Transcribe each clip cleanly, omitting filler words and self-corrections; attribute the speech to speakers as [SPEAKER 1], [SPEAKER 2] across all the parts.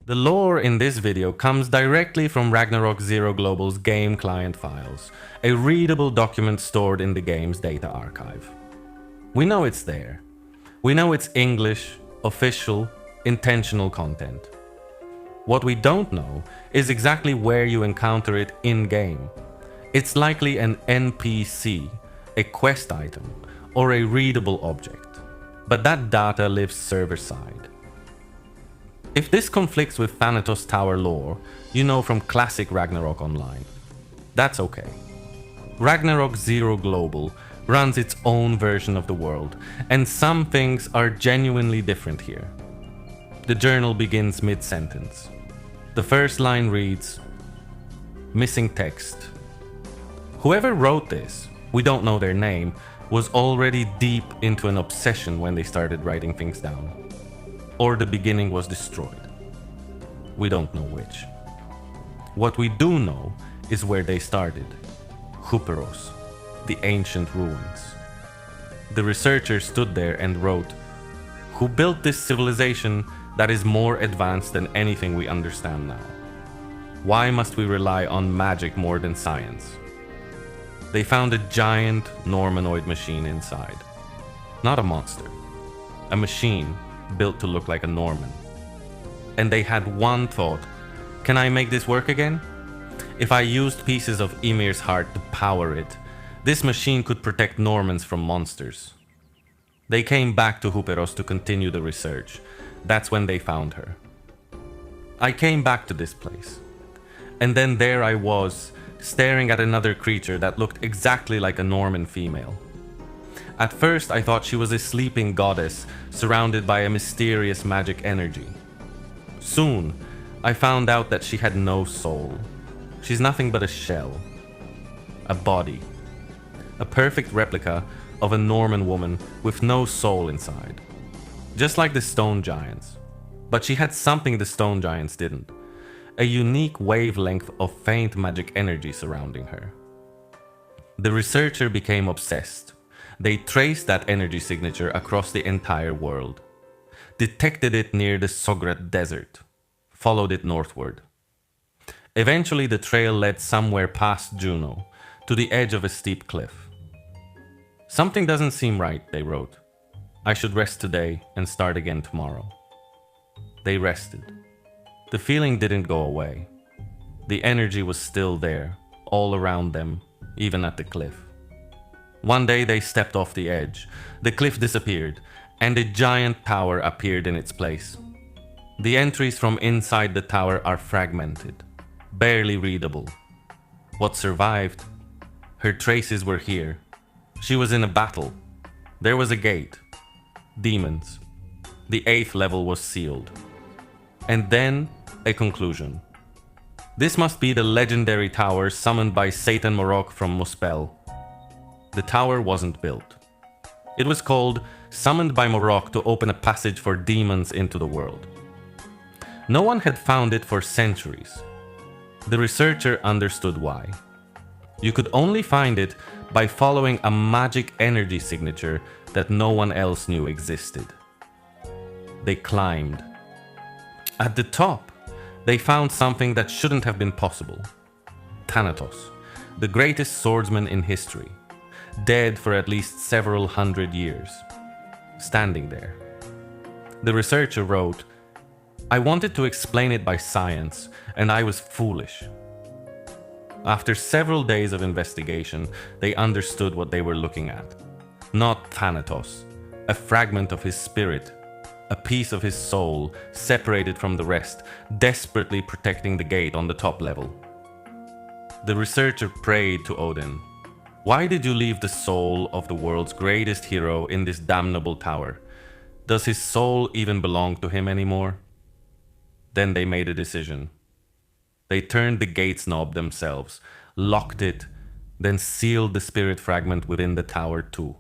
[SPEAKER 1] The lore in this video comes directly from ragnarokzeroglobal game client files, a readable document stored in the game's data archive. We know it's there. We know it's English, official, intentional content. What we don't know is exactly where you encounter it in-game. It's likely an NPC, a quest item, or a readable object. But that data lives server-side. If this conflicts with Thanatos Tower lore, you know from classic Ragnarok Online. That's okay. Ragnarokzeroglobal runs its own version of the world, and some things are genuinely different here. The journal begins mid-sentence. The first line reads, "Missing text. Whoever wrote this, we don't know their name, was already deep into an obsession when they started writing things down. Or the beginning was destroyed. We don't know which. What we do know is where they started. Huperos, the ancient ruins. The researcher stood there and wrote, who built this civilization that is more advanced than anything we understand now? Why must we rely on magic more than science? They found a giant Normanoid machine inside. Not a monster. A machine built to look like a Norman. And they had one thought, can I make this work again? If I used pieces of Ymir's heart to power it, this machine could protect Normans from monsters. They came back to Huperos to continue the research. That's when they found her. I came back to this place. And then there I was, staring at another creature that looked exactly like a Norman female. At first I thought she was a sleeping goddess surrounded by a mysterious magic energy. Soon I found out that she had no soul. She's nothing but a shell. A body. A perfect replica of a Norman woman with no soul inside. Just like the stone giants. But she had something the stone giants didn't. A unique wavelength of faint magic energy surrounding her. The researcher became obsessed. They traced that energy signature across the entire world. Detected it near the Sograt Desert. Followed it northward. Eventually the trail led somewhere past Juno, to the edge of a steep cliff. Something doesn't seem right, they wrote. I should rest today and start again tomorrow. They rested. The feeling didn't go away. The energy was still there, all around them, even at the cliff. One day they stepped off the edge, the cliff disappeared, and a giant tower appeared in its place. The entries from inside the tower are fragmented, barely readable. What survived? Her traces were here. She was in a battle. There was a gate. Demons. The 8th level was sealed. And then a conclusion. This must be the legendary tower summoned by Satan Morok from Muspel. The tower wasn't built. It was called Summoned by Morok to open a passage for demons into the world. No one had found it for centuries. The researcher understood why. You could only find it by following a magic energy signature that no one else knew existed. They climbed. At the top, they found something that shouldn't have been possible. Thanatos, the greatest swordsman in history, dead for at least several hundred years, standing there. The researcher wrote, I wanted to explain it by science, and I was foolish. After several days of investigation, they understood what they were looking at. Not Thanatos, a fragment of his spirit, a piece of his soul separated from the rest, desperately protecting the gate on the top level. The researcher prayed to Odin. Why did you leave the soul of the world's greatest hero in this damnable tower? Does his soul even belong to him anymore? Then they made a decision. They turned the gate's knob themselves, locked it, then sealed the spirit fragment within the tower too,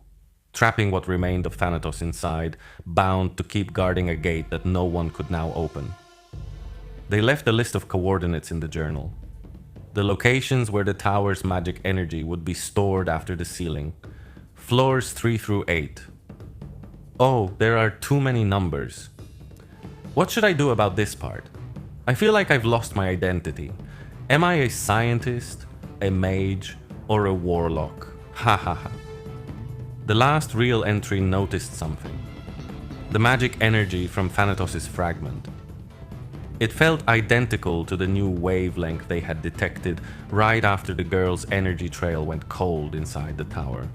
[SPEAKER 1] trapping what remained of Thanatos inside, bound to keep guarding a gate that no one could now open. They left a list of coordinates in the journal. The locations where the tower's magic energy would be stored after the sealing. Floors 3 through 8. Oh, there are too many numbers. What should I do about this part? I feel like I've lost my identity. Am I a scientist, a mage, or a warlock? Ha ha ha. The last real entry noticed something. The magic energy from Thanatos' fragment. It felt identical to the new wavelength they had detected right after the girl's energy trail went cold inside the tower.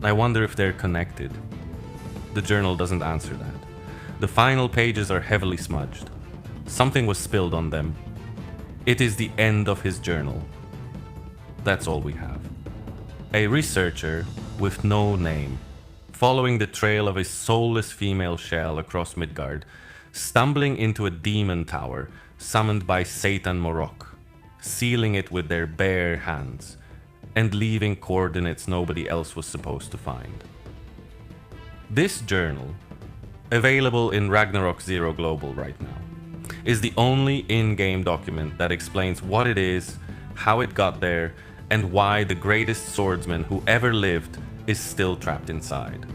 [SPEAKER 1] I wonder if they're connected. The journal doesn't answer that. The final pages are heavily smudged. Something was spilled on them. It is the end of his journal. That's all we have. A researcher with no name, following the trail of a soulless female shell across Midgard, stumbling into a demon tower summoned by Satan Morok, sealing it with their bare hands, and leaving coordinates nobody else was supposed to find. This journal, available in ragnarokzeroglobal right now, is the only in-game document that explains what it is, how it got there, and why the greatest swordsman who ever lived is still trapped inside.